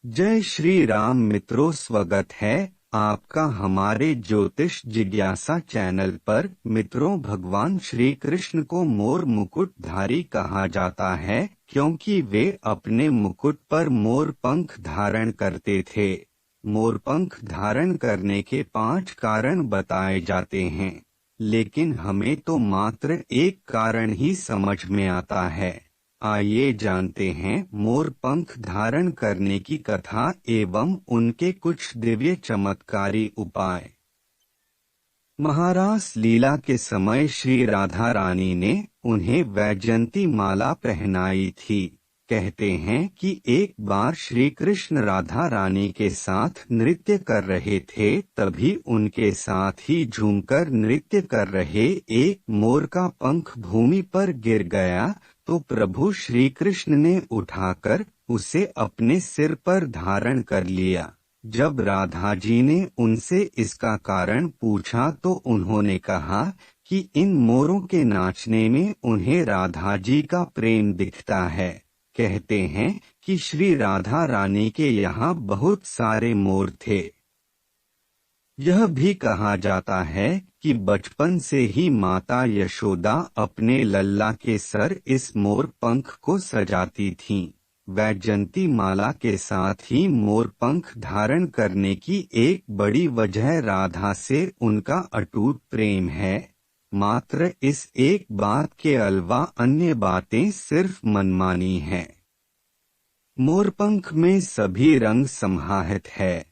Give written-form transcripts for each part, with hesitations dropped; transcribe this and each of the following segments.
जय श्री राम मित्रों, स्वागत है आपका हमारे ज्योतिष जिज्ञासा चैनल पर। मित्रों, भगवान श्री कृष्ण को मोर मुकुटधारी कहा जाता है क्योंकि वे अपने मुकुट पर मोर पंख धारण करते थे। मोर पंख धारण करने के 5 कारण बताए जाते हैं, लेकिन हमें तो मात्र एक कारण ही समझ में आता है। आइए जानते हैं मोर पंख धारण करने की कथा एवं उनके कुछ दिव्य चमत्कारी उपाय। महारास लीला के समय श्री राधा रानी ने उन्हें वैजयंती माला पहनाई थी। कहते हैं कि एक बार श्री कृष्ण राधा रानी के साथ नृत्य कर रहे थे, तभी उनके साथ ही झूमकर नृत्य कर रहे एक मोर का पंख भूमि पर गिर गया, तो प्रभु श्री कृष्ण ने उठाकर उसे अपने सिर पर धारण कर लिया। जब राधा जी ने उनसे इसका कारण पूछा तो उन्होंने कहा कि इन मोरों के नाचने में उन्हें राधा जी का प्रेम दिखता है। कहते हैं कि श्री राधा रानी के यहाँ बहुत सारे मोर थे। यह भी कहा जाता है कि बचपन से ही माता यशोदा अपने लल्ला के सर इस मोर पंख को सजाती थीं। वैजयंती माला के साथ ही मोर पंख धारण करने की एक बड़ी वजह राधा से उनका अटूट प्रेम है। मात्र इस एक बात के अलावा अन्य बातें सिर्फ मनमानी हैं। मोरपंख में सभी रंग समाहित है।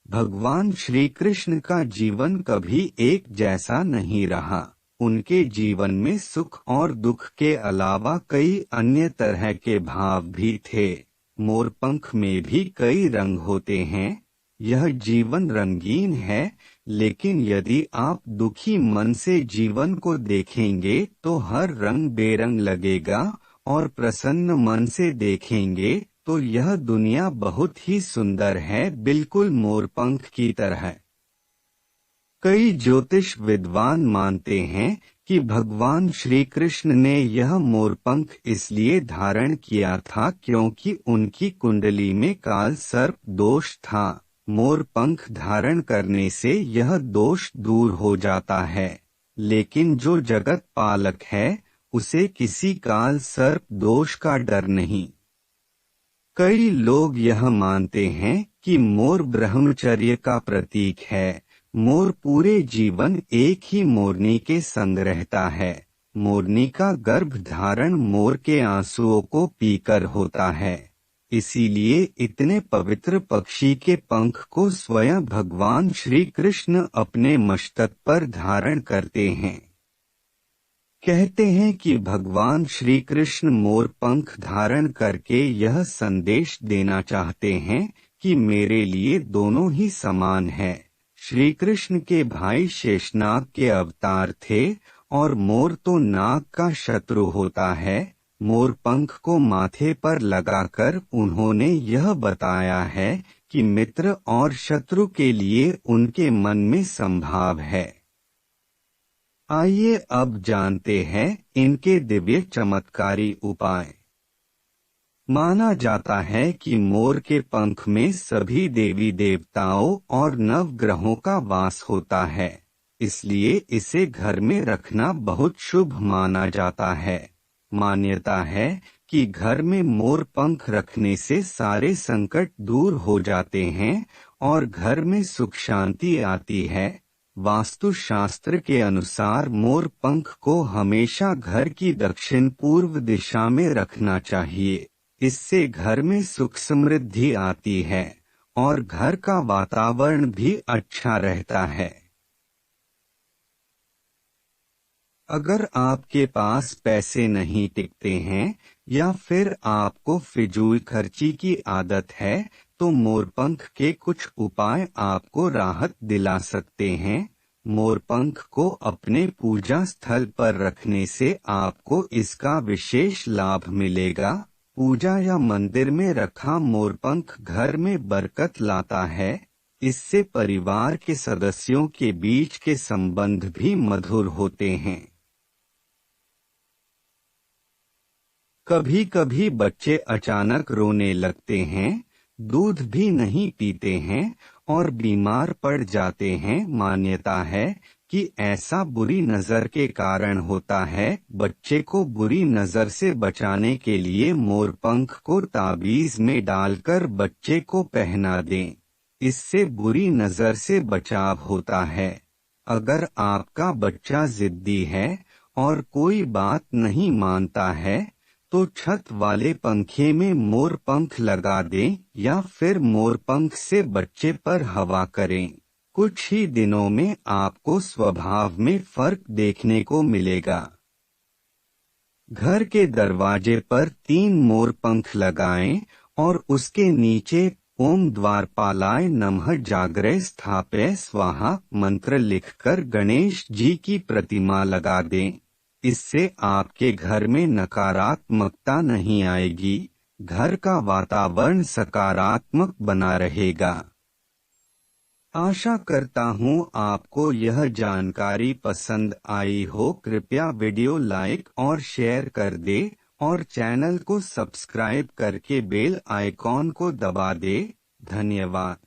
भगवान श्री कृष्ण का जीवन कभी एक जैसा नहीं रहा। उनके जीवन में सुख और दुख के अलावा कई अन्य तरह के भाव भी थे। मोरपंख में भी कई रंग होते हैं। यह जीवन रंगीन है, लेकिन यदि आप दुखी मन से जीवन को देखेंगे तो हर रंग बेरंग लगेगा, और प्रसन्न मन से देखेंगे तो यह दुनिया बहुत ही सुंदर है, बिल्कुल मोरपंख की तरह। कई ज्योतिष विद्वान मानते हैं कि भगवान श्री कृष्ण ने यह मोरपंख इसलिए धारण किया था क्योंकि उनकी कुंडली में काल सर्प दोष था। मोरपंख धारण करने से यह दोष दूर हो जाता है, लेकिन जो जगत पालक है उसे किसी काल सर्प दोष का डर नहीं। कई लोग यह मानते हैं कि मोर ब्रह्मचर्य का प्रतीक है। मोर पूरे जीवन एक ही मोरनी के संग रहता है। मोरनी का गर्भ धारण मोर के आंसुओं को पीकर होता है। इसीलिए इतने पवित्र पक्षी के पंख को स्वयं भगवान श्री कृष्ण अपने मस्तक पर धारण करते हैं। कहते हैं कि भगवान श्री कृष्ण मोर पंख धारण करके यह संदेश देना चाहते हैं कि मेरे लिए दोनों ही समान है। श्री कृष्ण के भाई शेषनाग के अवतार थे, और मोर तो नाग का शत्रु होता है। मोर पंख को माथे पर लगाकर उन्होंने यह बताया है कि मित्र और शत्रु के लिए उनके मन में संभाव है। आइए अब जानते हैं इनके दिव्य चमत्कारी उपाय। माना जाता है कि मोर के पंख में सभी देवी देवताओं और नवग्रहों का वास होता है, इसलिए इसे घर में रखना बहुत शुभ माना जाता है। मान्यता है कि घर में मोर पंख रखने से सारे संकट दूर हो जाते हैं और घर में सुख शांति आती है। वास्तु शास्त्र के अनुसार मोर पंख को हमेशा घर की दक्षिण पूर्व दिशा में रखना चाहिए। इससे घर में सुख समृद्धि आती है और घर का वातावरण भी अच्छा रहता है। अगर आपके पास पैसे नहीं टिकते हैं या फिर आपको फिजूल खर्ची की आदत है, तो मोरपंख के कुछ उपाय आपको राहत दिला सकते हैं। मोरपंख को अपने पूजा स्थल पर रखने से आपको इसका विशेष लाभ मिलेगा। पूजा या मंदिर में रखा मोरपंख घर में बरकत लाता है। इससे परिवार के सदस्यों के बीच के संबंध भी मधुर होते हैं। कभी कभी बच्चे अचानक रोने लगते हैं, दूध भी नहीं पीते हैं और बीमार पड़ जाते हैं। मान्यता है कि ऐसा बुरी नजर के कारण होता है। बच्चे को बुरी नजर से बचाने के लिए मोरपंख को ताबीज में डालकर बच्चे को पहना दें। इससे बुरी नजर से बचाव होता है। अगर आपका बच्चा जिद्दी है और कोई बात नहीं मानता है तो छत वाले पंखे में मोरपंख लगा दें या फिर मोरपंख से बच्चे पर हवा करें। कुछ ही दिनों में आपको स्वभाव में फर्क देखने को मिलेगा। घर के दरवाजे पर 3 मोरपंख लगाएं और उसके नीचे ओम द्वारपालाय नमः जागरे स्थापय स्वाहा मंत्र लिखकर गणेश जी की प्रतिमा लगा दें। इससे आपके घर में नकारात्मकता नहीं आएगी, घर का वातावरण सकारात्मक बना रहेगा। आशा करता हूँ आपको यह जानकारी पसंद आई हो। कृपया वीडियो लाइक और शेयर कर दे और चैनल को सब्सक्राइब करके बेल आइकॉन को दबा दे। धन्यवाद।